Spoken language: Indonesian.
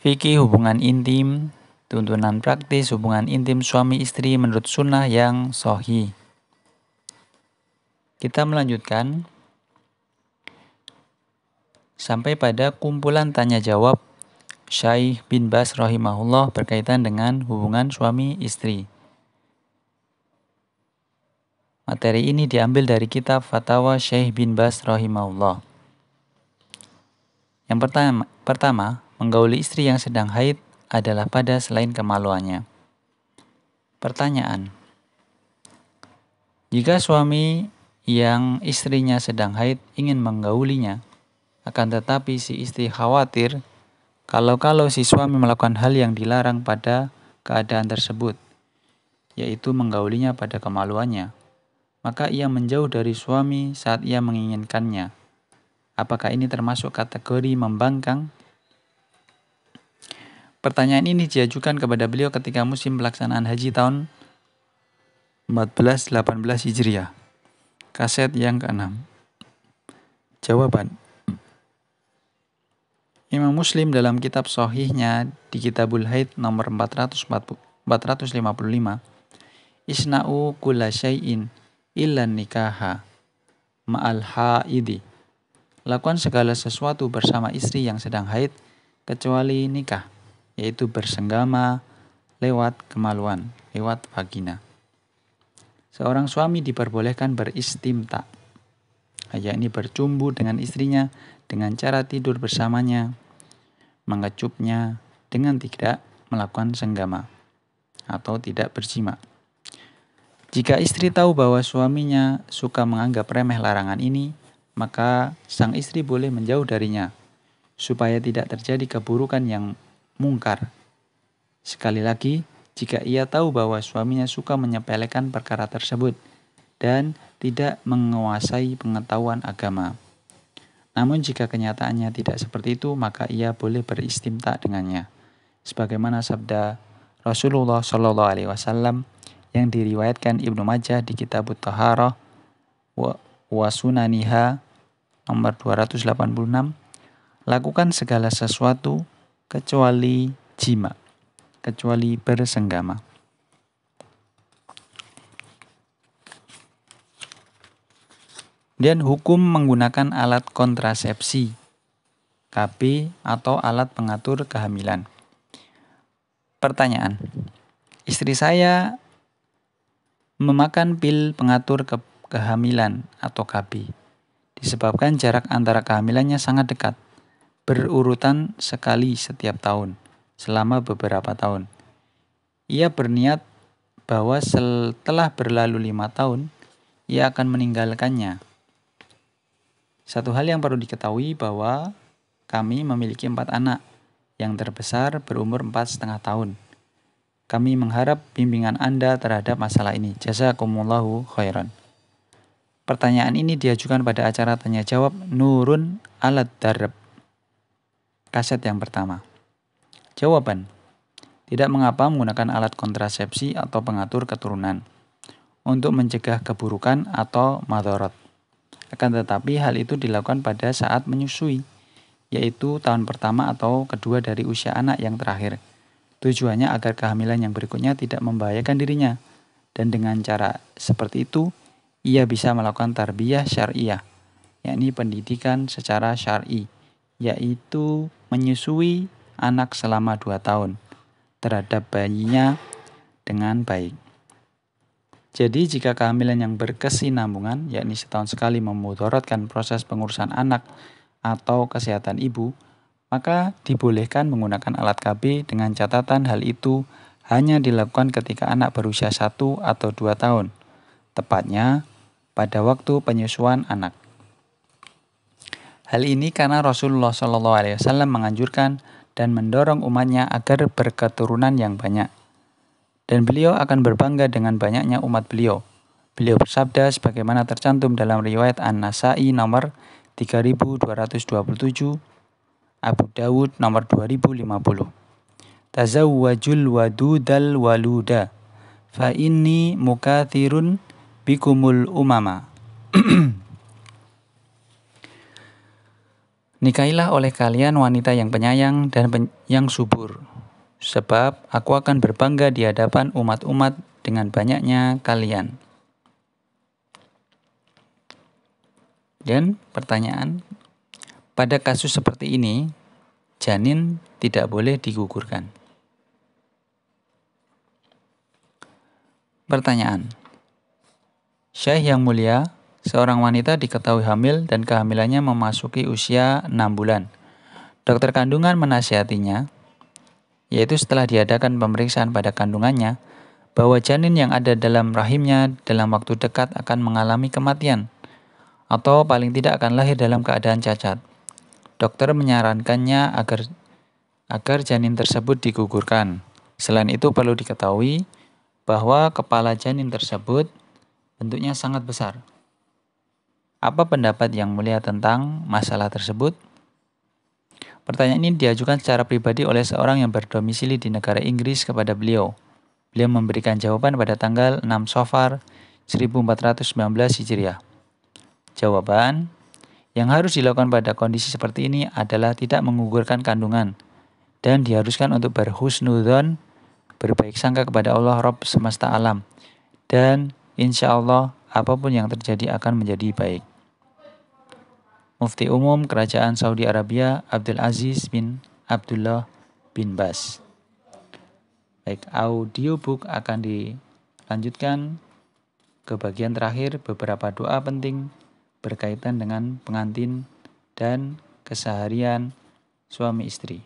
Fikih hubungan intim, tuntunan praktis hubungan intim suami istri menurut sunnah yang sahih. Kita melanjutkan sampai pada kumpulan tanya jawab Syekh bin Baz rahimahullah berkaitan dengan hubungan suami istri. Materi ini diambil dari kitab Fatwa Syekh bin Baz rahimahullah. Yang pertama, menggauli istri yang sedang haid adalah pada selain kemaluannya. Pertanyaan: jika suami yang istrinya sedang haid ingin menggaulinya, akan tetapi si istri khawatir kalau si suami melakukan hal yang dilarang pada keadaan tersebut, yaitu menggaulinya pada kemaluannya, maka ia menjauh dari suami saat ia menginginkannya. Apakah ini termasuk kategori membangkang? Pertanyaan ini diajukan kepada beliau ketika musim pelaksanaan haji tahun 1418 Hijriah. Kaset yang ke-6. Jawaban: Imam Muslim dalam kitab Sahihnya di Kitabul Haid nomor 455, Isna'u kulla syai'in illa nikaha ma'al haidi. Lakukan segala sesuatu bersama istri yang sedang haid kecuali nikah, yaitu bersenggama lewat kemaluan, lewat vagina. Seorang suami diperbolehkan beristimta, yakni bercumbu dengan istrinya dengan cara tidur bersamanya, mengecupnya dengan tidak melakukan senggama atau tidak berjima. Jika istri tahu bahwa suaminya suka menganggap remeh larangan ini, maka sang istri boleh menjauh darinya, supaya tidak terjadi keburukan yang mungkar. Sekali lagi, jika ia tahu bahwa suaminya suka menyepelekan perkara tersebut dan tidak menguasai pengetahuan agama. Namun jika kenyataannya tidak seperti itu, maka ia boleh beristimta dengannya. Sebagaimana sabda Rasulullah SAW yang diriwayatkan Ibnu Majah di Kitabut Thaharah wa Sunaniha nomor 286, lakukan segala sesuatu kecuali jima, kecuali bersenggama. Dan hukum menggunakan alat kontrasepsi, KB atau alat pengatur kehamilan. Pertanyaan: istri saya memakan pil pengatur kehamilan atau KB disebabkan jarak antara kehamilannya sangat dekat, berurutan sekali setiap tahun, selama beberapa tahun. Ia berniat bahwa setelah berlalu 5 tahun, ia akan meninggalkannya. Satu hal yang perlu diketahui bahwa kami memiliki 4 anak, yang terbesar berumur 4,5 tahun. Kami mengharap bimbingan Anda terhadap masalah ini. Jazakumullahu khairan. Pertanyaan ini diajukan pada acara tanya jawab Nurun Alad Darab, kaset yang pertama. Jawaban: tidak mengapa menggunakan alat kontrasepsi atau pengatur keturunan untuk mencegah keburukan atau madharat. Akan tetapi hal itu dilakukan pada saat menyusui, yaitu tahun pertama atau kedua dari usia anak yang terakhir. Tujuannya agar kehamilan yang berikutnya tidak membahayakan dirinya, dan dengan cara seperti itu ia bisa melakukan tarbiyah syariah, yakni pendidikan secara syar'i, yaitu menyusui anak selama 2 tahun terhadap bayinya dengan baik. Jadi jika kehamilan yang berkesinambungan, yakni setahun sekali, memudaratkan proses pengurusan anak atau kesehatan ibu, maka dibolehkan menggunakan alat KB dengan catatan hal itu hanya dilakukan ketika anak berusia 1 atau 2 tahun, tepatnya pada waktu penyusuan anak. Hal ini karena Rasulullah SAW menganjurkan dan mendorong umatnya agar berketurunan yang banyak. Dan beliau akan berbangga dengan banyaknya umat beliau. Beliau bersabda sebagaimana tercantum dalam riwayat An-Nasa'i nomor 3227, Abu Dawud nomor 2050. Tazawwajul wadudal waluda fa inni mukathirun bikumul umama. Nikahilah oleh kalian wanita yang penyayang dan yang subur, sebab aku akan berbangga di hadapan umat-umat dengan banyaknya kalian. Dan pertanyaan, pada kasus seperti ini, janin tidak boleh digugurkan. Pertanyaan, Syekh yang mulia, seorang wanita diketahui hamil dan kehamilannya memasuki usia 6 bulan. Dokter kandungan menasihatinya, yaitu setelah diadakan pemeriksaan pada kandungannya, bahwa janin yang ada dalam rahimnya dalam waktu dekat akan mengalami kematian, atau paling tidak akan lahir dalam keadaan cacat. Dokter menyarankannya agar janin tersebut digugurkan. Selain itu perlu diketahui bahwa kepala janin tersebut bentuknya sangat besar. Apa pendapat Yang Mulia tentang masalah tersebut? Pertanyaan ini diajukan secara pribadi oleh seorang yang berdomisili di negara Inggris kepada beliau. Beliau memberikan jawaban pada tanggal 6 Safar 1419 Hijriah. Jawaban, yang harus dilakukan pada kondisi seperti ini adalah tidak menggugurkan kandungan dan diharuskan untuk berhusnudzon, berbaik sangka kepada Allah Rabb semesta alam, dan insya Allah apapun yang terjadi akan menjadi baik. Mufti Umum Kerajaan Saudi Arabia Abdul Aziz bin Abdullah bin Bas. Baik, audiobook akan dilanjutkan ke bagian terakhir, beberapa doa penting berkaitan dengan pengantin dan keseharian suami istri.